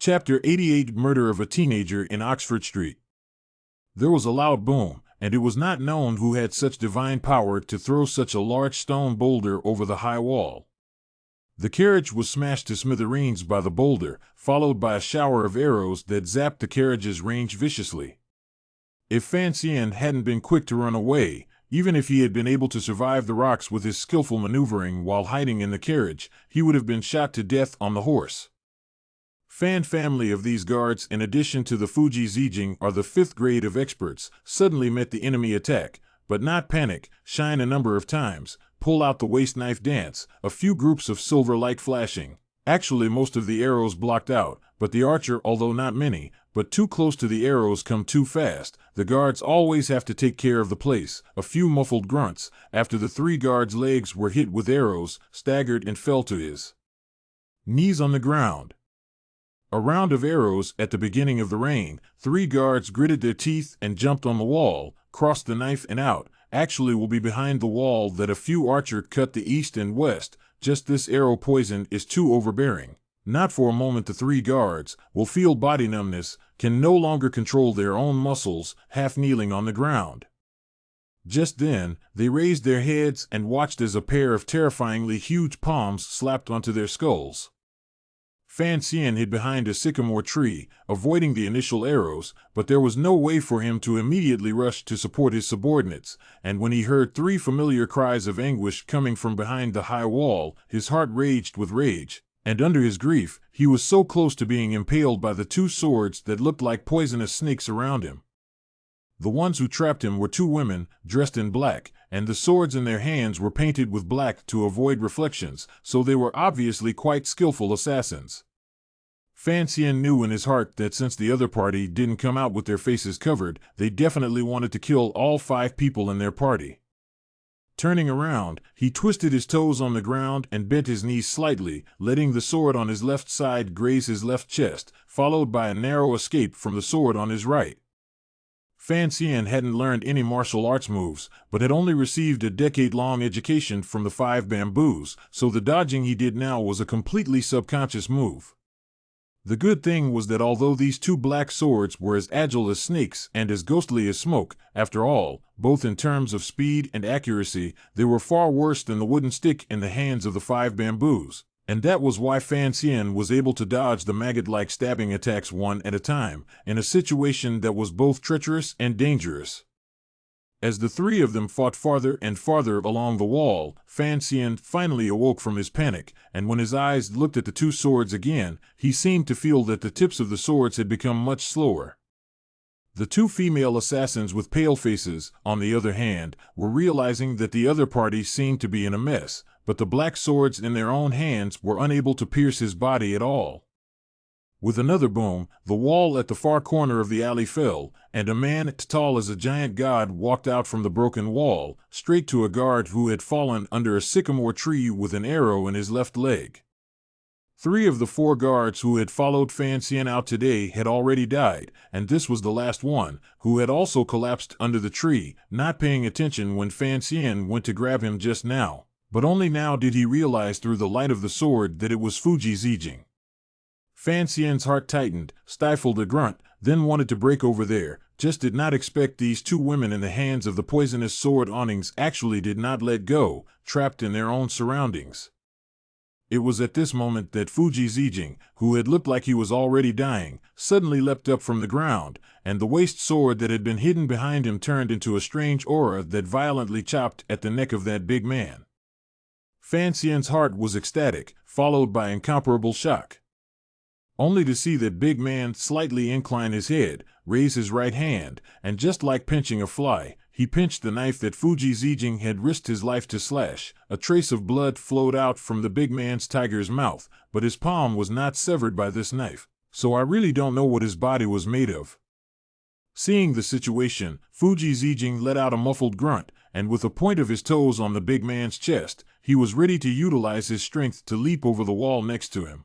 Chapter 88: Murder of a Teenager in Oxford Street. There was a loud boom, and it was not known who had such divine power to throw such a large stone boulder over the high wall. The carriage was smashed to smithereens by the boulder, followed by a shower of arrows that zapped the carriage's range viciously. If Fan Xian hadn't been quick to run away, even if he had been able to survive the rocks with his skillful maneuvering while hiding in the carriage, he would have been shot to death on the horse. Fan family of these guards, in addition to the Fuji Zijing, are the 5th grade of experts, suddenly met the enemy attack, but not panic, shine a number of times, pull out the waist knife dance, a few groups of silver light flashing. Actually most of the arrows blocked out, but the archer, although not many, but too close to the arrows come too fast. The guards always have to take care of the place. A few muffled grunts, after the 3 guards' legs were hit with arrows, staggered and fell to his knees on the ground. A round of arrows at the beginning of the rain. 3 guards gritted their teeth and jumped on the wall, crossed the knife and out. Actually will be behind the wall that a few archer cut the east and west. Just this arrow poison is too overbearing. Not for a moment the 3 guards will feel body numbness, can no longer control their own muscles, half kneeling on the ground. Just then, they raised their heads and watched as a pair of terrifyingly huge palms slapped onto their skulls. Fan Xian hid behind a sycamore tree, avoiding the initial arrows, but there was no way for him to immediately rush to support his subordinates, and when he heard 3 familiar cries of anguish coming from behind the high wall, his heart raged with rage, and under his grief, he was so close to being impaled by the 2 swords that looked like poisonous snakes around him. The ones who trapped him were 2 women, dressed in black, and the swords in their hands were painted with black to avoid reflections, so they were obviously quite skillful assassins. Fan Xian knew in his heart that since the other party didn't come out with their faces covered, they definitely wanted to kill all 5 people in their party. Turning around, he twisted his toes on the ground and bent his knees slightly, letting the sword on his left side graze his left chest, followed by a narrow escape from the sword on his right. Fan Xian hadn't learned any martial arts moves, but had only received a decade-long education from the 5 bamboos, so the dodging he did now was a completely subconscious move. The good thing was that although these 2 black swords were as agile as snakes and as ghostly as smoke, after all, both in terms of speed and accuracy, they were far worse than the wooden stick in the hands of the 5 bamboos, and that was why Fan Xian was able to dodge the maggot-like stabbing attacks one at a time, in a situation that was both treacherous and dangerous. As the 3 of them fought farther and farther along the wall, Fan Xian finally awoke from his panic, and when his eyes looked at the 2 swords again, he seemed to feel that the tips of the swords had become much slower. The 2 female assassins with pale faces, on the other hand, were realizing that the other party seemed to be in a mess, but the black swords in their own hands were unable to pierce his body at all. With another boom, the wall at the far corner of the alley fell, and a man as tall as a giant god walked out from the broken wall, straight to a guard who had fallen under a sycamore tree with an arrow in his left leg. 3 of the 4 guards who had followed Fan Xian out today had already died, and this was the last one, who had also collapsed under the tree, not paying attention when Fan Xian went to grab him just now. But only now did he realize through the light of the sword that it was Fuji Zijing. Fan Xian's heart tightened, stifled a grunt, then wanted to break over there, just did not expect these 2 women in the hands of the poisonous sword awnings actually did not let go, trapped in their own surroundings. It was at this moment that Fuji Zijing, who had looked like he was already dying, suddenly leapt up from the ground, and the waist sword that had been hidden behind him turned into a strange aura that violently chopped at the neck of that big man. Fan Xian's heart was ecstatic, followed by incomparable shock. Only to see that big man slightly incline his head, raise his right hand, and just like pinching a fly, he pinched the knife that Fuji Zijing had risked his life to slash. A trace of blood flowed out from the big man's tiger's mouth, but his palm was not severed by this knife, so I really don't know what his body was made of. Seeing the situation, Fuji Zijing let out a muffled grunt, and with the point of his toes on the big man's chest, he was ready to utilize his strength to leap over the wall next to him.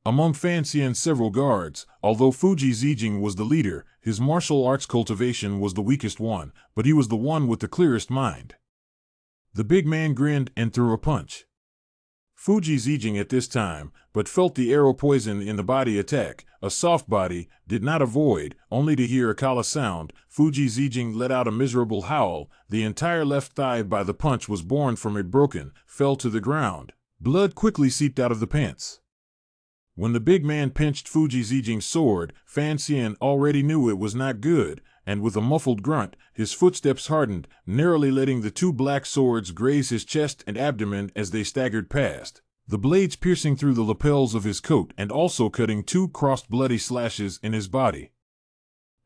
Among Fan Xian's several guards, although Fuji Zijing was the leader, his martial arts cultivation was the weakest one, but he was the one with the clearest mind. The big man grinned and threw a punch. Fuji Zijing at this time, but felt the arrow poison in the body attack. A soft body did not avoid, only to hear a kala sound. Fuji Zijing let out a miserable howl. The entire left thigh by the punch was born from it broken, fell to the ground. Blood quickly seeped out of the pants. When the big man pinched Fuji Zijing's sword, Fan Xian already knew it was not good, and with a muffled grunt, his footsteps hardened, narrowly letting the two black swords graze his chest and abdomen as they staggered past, the blades piercing through the lapels of his coat and also cutting two crossed bloody slashes in his body.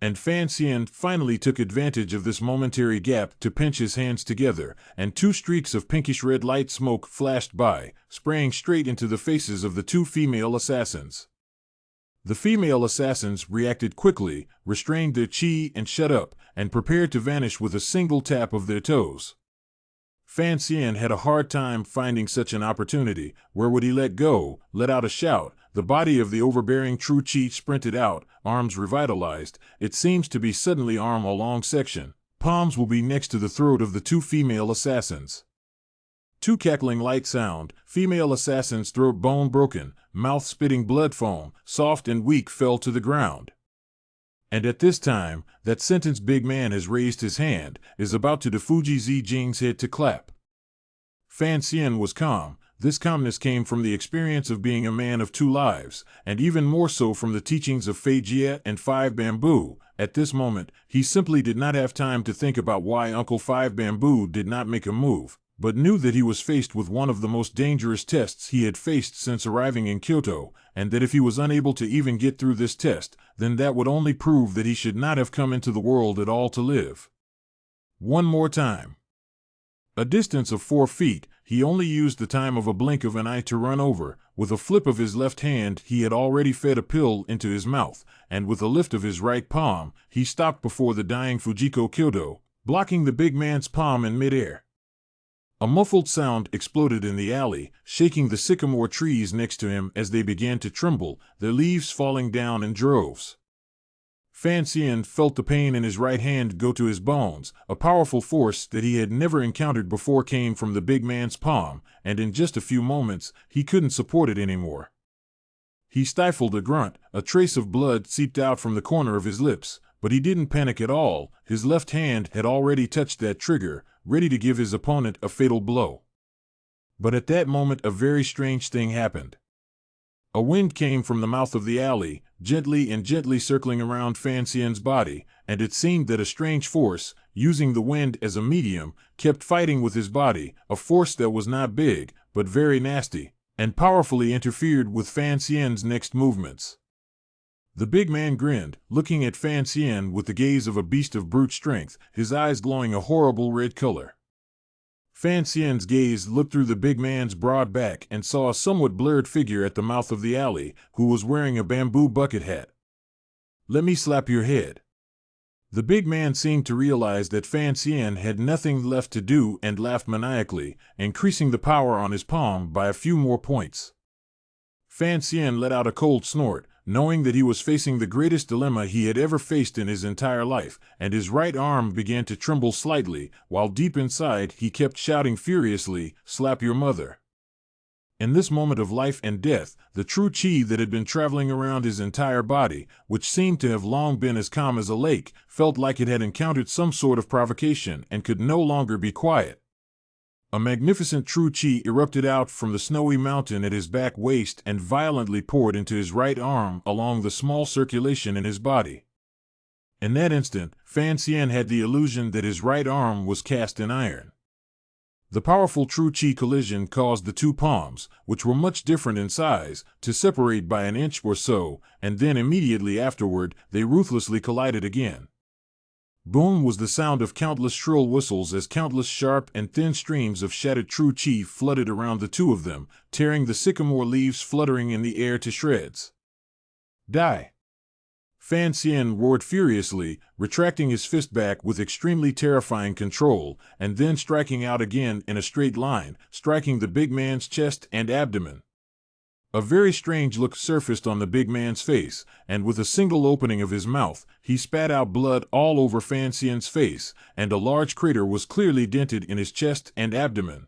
And Fan Xian finally took advantage of this momentary gap to pinch his hands together, and two streaks of pinkish-red light smoke flashed by, spraying straight into the faces of the two female assassins. The female assassins reacted quickly, restrained their chi and shut up, and prepared to vanish with a single tap of their toes. Fan Xian had a hard time finding such an opportunity. Where would he let go? Let out a shout. The body of the overbearing true chi sprinted out, arms revitalized. It seems to be suddenly arm a long section. Palms will be next to the throat of the two female assassins. Two cackling light sound, female assassin's throat bone broken, mouth spitting blood foam, soft and weak fell to the ground. And at this time, that sentenced big man has raised his hand, is about to Fuji Zijing's head to clap. Fan Xian was calm. This calmness came from the experience of being a man of two lives, and even more so from the teachings of Fei Jie and Five Bamboo. At this moment, he simply did not have time to think about why Uncle Five Bamboo did not make a move, but knew that he was faced with one of the most dangerous tests he had faced since arriving in Kyoto, and that if he was unable to even get through this test, then that would only prove that he should not have come into the world at all to live. One more time. A distance of 4 feet, he only used the time of a blink of an eye to run over. With a flip of his left hand, he had already fed a pill into his mouth, and with a lift of his right palm, he stopped before the dying Fujiko Kyoto, blocking the big man's palm in midair. A muffled sound exploded in the alley, shaking the sycamore trees next to him as they began to tremble, their leaves falling down in droves. Fan Xian felt the pain in his right hand go to his bones. A powerful force that he had never encountered before came from the big man's palm, and in just a few moments, he couldn't support it anymore. He stifled a grunt. A trace of blood seeped out from the corner of his lips, but he didn't panic at all. His left hand had already touched that trigger, ready to give his opponent a fatal blow. But at that moment a very strange thing happened. A wind came from the mouth of the alley, gently circling around Fan Xian's body, and it seemed that a strange force, using the wind as a medium, kept fighting with his body, a force that was not big, but very nasty, and powerfully interfered with Fan Xian's next movements. The big man grinned, looking at Fan Xian with the gaze of a beast of brute strength, his eyes glowing a horrible red color. Fan Xian's gaze looked through the big man's broad back and saw a somewhat blurred figure at the mouth of the alley, who was wearing a bamboo bucket hat. "Let me slap your head." The big man seemed to realize that Fan Xian had nothing left to do and laughed maniacally, increasing the power on his palm by a few more points. Fan Xian let out a cold snort, knowing that he was facing the greatest dilemma he had ever faced in his entire life, and his right arm began to tremble slightly, while deep inside he kept shouting furiously, "Slap your mother." In this moment of life and death, the true chi that had been traveling around his entire body, which seemed to have long been as calm as a lake, felt like it had encountered some sort of provocation and could no longer be quiet. A magnificent true chi erupted out from the snowy mountain at his back waist and violently poured into his right arm along the small circulation in his body. In that instant, Fan Xian had the illusion that his right arm was cast in iron. The powerful true chi collision caused the two palms, which were much different in size, to separate by an inch or so, and then immediately afterward, they ruthlessly collided again. Boom was the sound of countless shrill whistles as countless sharp and thin streams of shattered true chi flooded around the two of them, tearing the sycamore leaves fluttering in the air to shreds. "Die!" Fan Xian roared furiously, retracting his fist back with extremely terrifying control, and then striking out again in a straight line, striking the big man's chest and abdomen. A very strange look surfaced on the big man's face, and with a single opening of his mouth, he spat out blood all over Fan Xian's face, and a large crater was clearly dented in his chest and abdomen.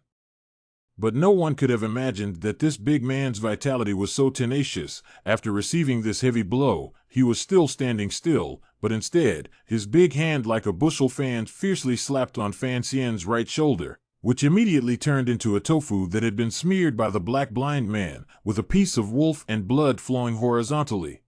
But no one could have imagined that this big man's vitality was so tenacious. After receiving this heavy blow, he was still standing still, but instead, his big hand like a bushel fan fiercely slapped on Fan Xian's right shoulder, which immediately turned into a tofu that had been smeared by the black blind man, with a piece of wolf and blood flowing horizontally.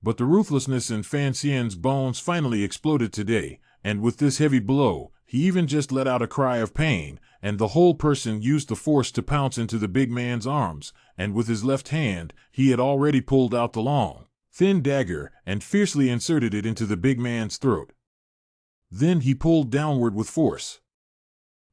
But the ruthlessness in Fan Xian's bones finally exploded today, and with this heavy blow, he even just let out a cry of pain, and the whole person used the force to pounce into the big man's arms, and with his left hand, he had already pulled out the long, thin dagger and fiercely inserted it into the big man's throat. Then he pulled downward with force.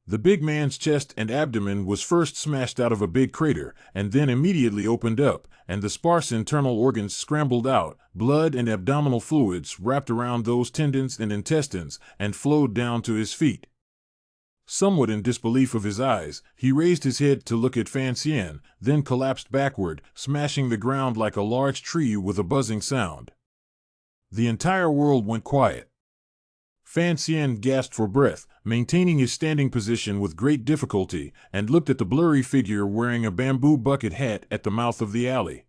The big man's chest and abdomen was first smashed out of a big crater, and then immediately opened up, and the sparse internal organs scrambled out. Blood and abdominal fluids wrapped around those tendons and intestines and flowed down to his feet. Somewhat in disbelief of his eyes, he raised his head to look at Fan Xian, then collapsed backward, smashing the ground like a large tree with a buzzing sound. The entire world went quiet. Fan Xian gasped for breath, maintaining his standing position with great difficulty, and looked at the blurry figure wearing a bamboo bucket hat at the mouth of the alley.